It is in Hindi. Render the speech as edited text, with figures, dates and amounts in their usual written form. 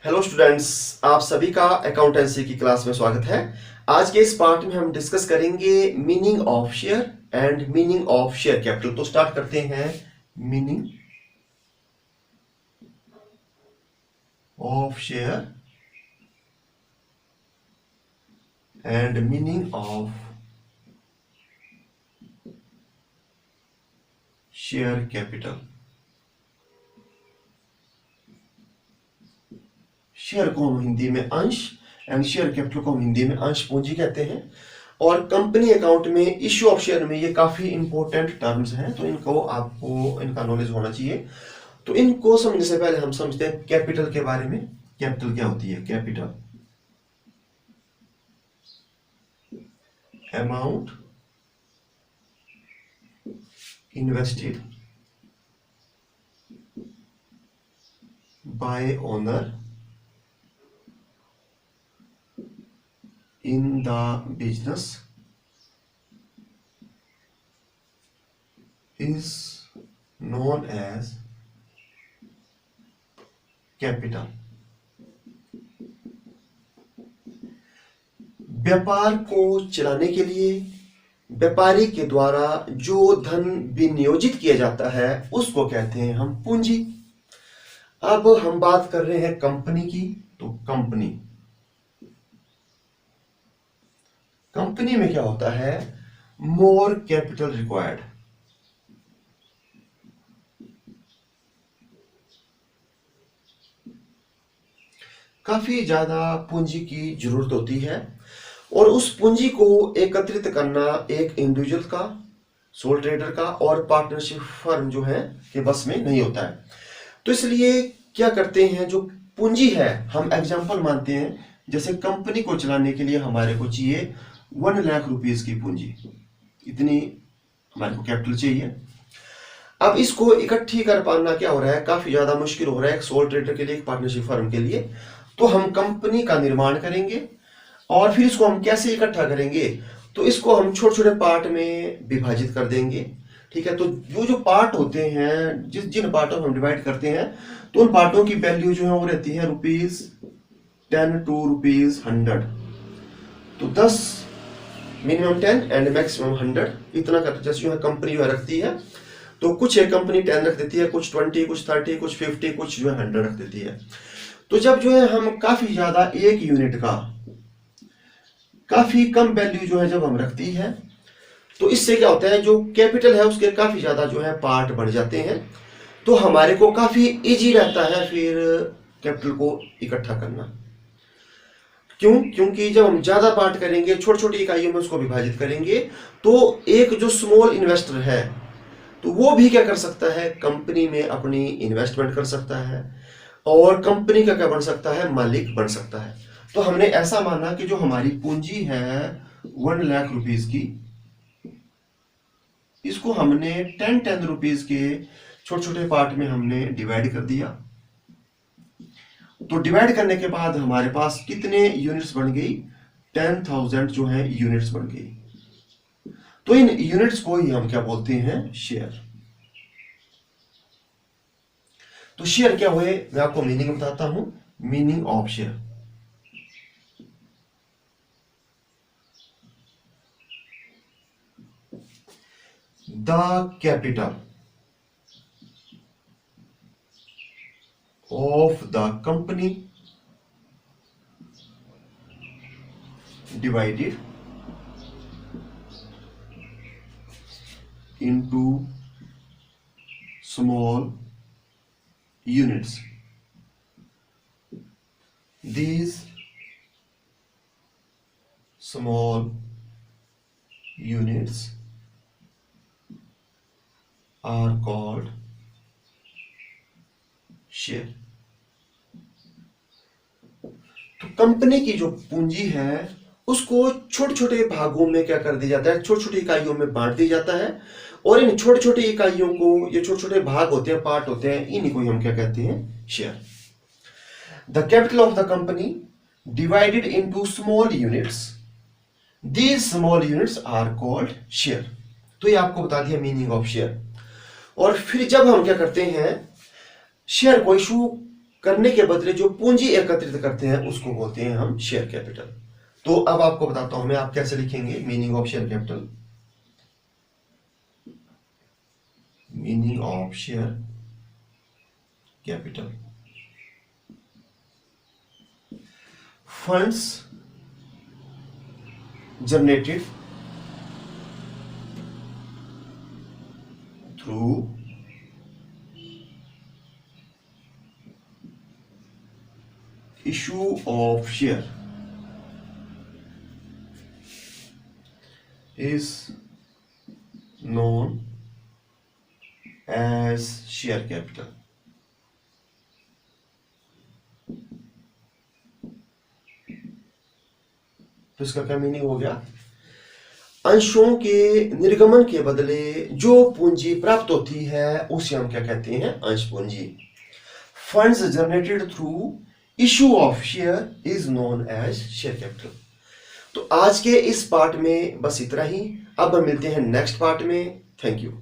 हेलो स्टूडेंट्स, आप सभी का अकाउंटेंसी की क्लास में स्वागत है। आज के इस पार्ट में हम डिस्कस करेंगे meaning of share and meaning of share capital. तो स्टार्ट करते हैं। Meaning of share and meaning of share capital. Share को हम हिंदी में अंश एंड शेयर कैपिटल को हम हिंदी में अंश पूंजी कहते हैं। और कंपनी अकाउंट में इश्यू ऑफ शेयर में ये काफी इंपॉर्टेंट टर्म्स हैं, तो इनको आपको इनका नॉलेज होना चाहिए। तो इनको समझने से पहले हम समझते हैं कैपिटल के बारे में। कैपिटल क्या होती है? Capital amount invested bye owner in the business is known as capital। व्यापार को चलाने के लिए व्यापारी के द्वारा जो धन विनियोजित किया जाता है उसको कहते हैं हम पूंजी। अब हम बात कर रहे हैं कंपनी की। तो कंपनी में क्या होता है? More capital required. काफी ज्यादा पूंजी की जरूरत होती है और उस पूंजी को एकत्रित करना एक इंडिविजुअल का, सोल ट्रेडर का और पार्टनरशिप फर्म जो है के बस में नहीं होता है। तो इसलिए क्या करते हैं, जो पूंजी है हम एग्जांपल मानते हैं, जैसे कंपनी को चलाने के लिए हमारे को चाहिए 1 लाख रुपीस की पूंजी, इतनी हमारे को कैपिटल चाहिए। अब इसको इकट्ठी कर पाना क्या हो रहा है, काफी ज्यादा मुश्किल हो रहा है एक सोल ट्रेडर के लिए, एक पार्टनरशिप फर्म के लिए। तो हम कंपनी का निर्माण करेंगे और फिर इसको हम कैसे इकट्ठा करेंगे? तो इसको हम छोटे छोटे पार्ट में विभाजित कर देंगे। ठीक है, तो जो पार्ट होते हैं, जिन पार्टों को हम डिवाइड करते हैं, तो उन पार्टों की वैल्यू जो है वो रहती है ₹10 to ₹100। तो 10 मिनिमम 10 एंड मैक्सिमम 100 इतना कर, जैसे जो है कंपनी जो है रखती है। तो कुछ एक कंपनी 10 रख देती है, कुछ 20, कुछ 30, कुछ 50, कुछ जो है 100 रख देती है। तो जब जो है हम काफी ज्यादा एक यूनिट का काफी कम वैल्यू जो है जब हम रखती है, तो इससे क्या होता है, जो कैपिटल है उसके काफी ज्यादा जो है पार्ट बढ़ जाते हैं। तो हमारे को काफी इजी रहता है फिर कैपिटल को इकट्ठा करना। क्योंकि जब हम ज्यादा पार्ट करेंगे, छोटी छोटी इकाइयों में उसको विभाजित करेंगे, तो एक जो स्मॉल इन्वेस्टर है तो वो भी क्या कर सकता है, कंपनी में अपनी इन्वेस्टमेंट कर सकता है और कंपनी का क्या बन सकता है, मालिक बन सकता है। तो हमने ऐसा माना कि जो हमारी पूंजी है 1 लाख रुपीस की, इसको हमने 10 रुपीस के छोटे छोटे पार्ट में हमने डिवाइड कर दिया। तो डिवाइड करने के बाद हमारे पास कितने यूनिट्स बन गई? 10,000 जो है यूनिट्स बन गई। तो इन यूनिट्स को ही हम क्या बोलते हैं? शेयर। तो शेयर क्या हुए, मैं आपको मीनिंग बताता हूं। Meaning of share, the capital of the company divided into small units. These small units are called share. तो कंपनी की जो पूंजी है उसको छोटे छोटे भागों में क्या कर दिया जाता है, छोटी छोटी इकाइयों में बांट दिया जाता है। और इन छोटे छोटे इकाइयों को, ये छोटे छोटे भाग होते हैं, पार्ट होते हैं, इन्हीं को हम क्या कहते हैं? Share. The capital of the company divided into small units, these small units are called share. तो ये आपको बता दिया मीनिंग ऑफ शेयर। और फिर जब हम क्या करते हैं, शेयर को इशू करने के बदले जो पूंजी एकत्रित करते हैं उसको बोलते हैं हम शेयर कैपिटल। तो अब आपको बताता हूं मैं, आप कैसे लिखेंगे meaning of share capital. Meaning of share capital, funds generated through issue of share is known as share capital। तो इसका क्या मीनिंग हो गया? अंशों के निर्गमन के बदले जो पूंजी प्राप्त होती है उसे हम क्या कहते हैं? अंश पूंजी। Funds generated through issue of share is known as share capital. तो आज के इस पार्ट में बस इतना ही। अब हम मिलते हैं नेक्स्ट पार्ट में। Thank you.